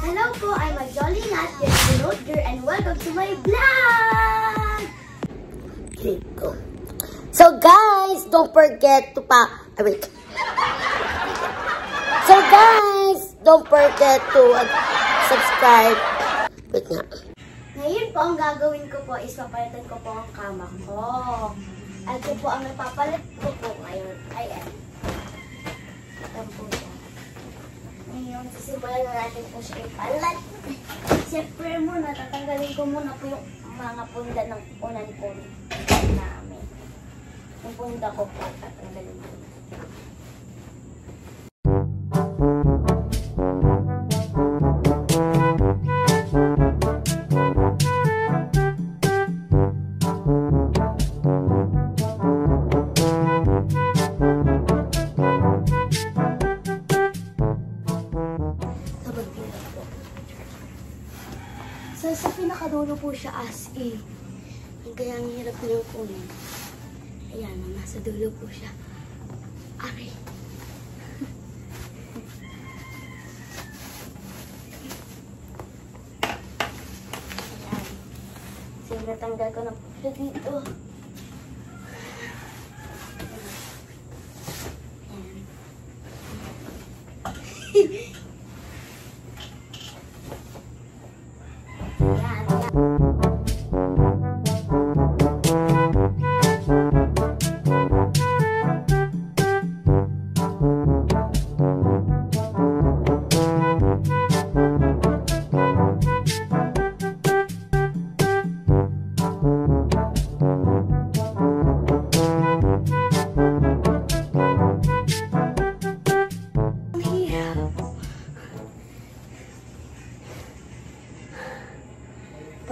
Hello po, I'm a Jolly Nat, and welcome to my vlog! Okay, go. So guys, don't forget to So guys, don't forget to subscribe. Wait nga. Ngayon po, ang gagawin ko po is papalitan ko po ang kama ko. At ito po ang napapalit ko po ngayon. Ayan. Ayan po siya. Ngayon, sisimulan na natin po siya ipalat. Siyempre muna, tatanggalin ko muna po yung mga punda ng unan po namin. Yung punda ko po, tatanggalin ko. So, sa pinakadulo po siya as A. Kaya ang hirap niyang kunin. Ayan, nasa dulo po siya. Aray. Ayan. So, natanggal ko na po siya dito. Ayan.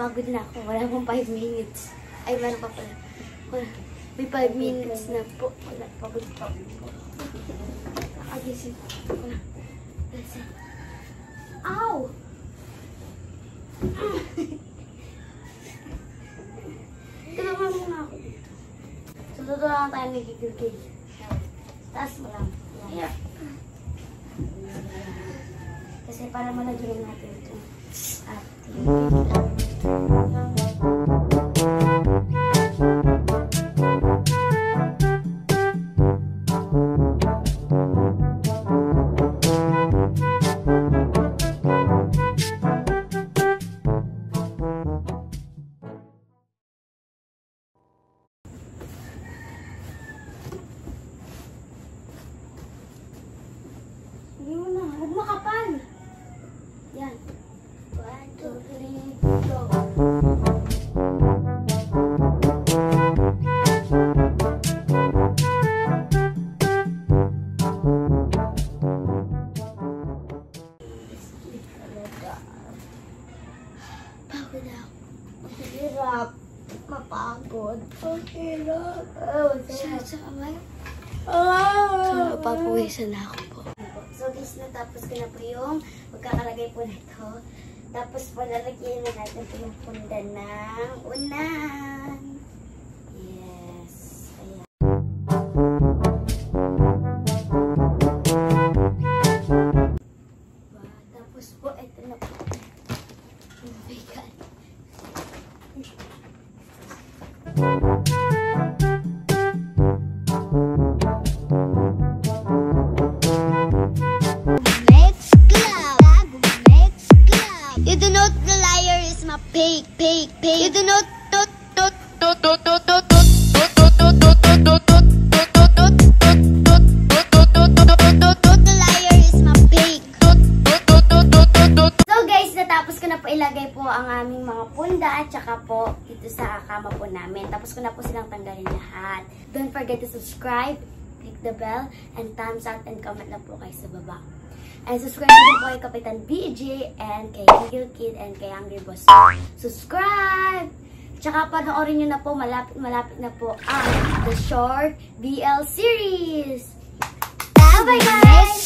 Pagod na ako. Wala pong 5 minutes. Ay, meron pa pala. Wala. May 5 minutes na po. Wala. Pagod pa. Nakagising. Wala. Lasing. Ow! Tulungan mo na ako dito. So, tutulungan tayo nagigilgil. Taas mo lang. Yeah. Kasi para malagyan natin ito. At hindi mo na. Huwag makapal. Yan. 1, 2, 3, go. Pagod ako. Mahirap. Mapagod. Mahirap. So, papawisan na ako po. So guys, natapos ko na po yung magkakalagay po nito. Tapos po nalagyan na natin po yung punda ng unan. Yes. Ayan. Tapos po, ito na po. Oh my God. You do not the liar is my fake. You do not the liar is my fake. So guys, natapos ko na po ilagay po ang aming mga punda at saka po dito sa kama po namin. Tapos ko na po silang tanggalin lahat. Don't forget to subscribe, click the bell, and thumbs up and comment na po kayo sa baba. And subscribe din po kay Kapitan BJ and kay Eagle Kid and kay Angry Boss. Subscribe! Tsaka panoorin nyo na po, malapit na po ang The Short BL Series. Bye-bye guys!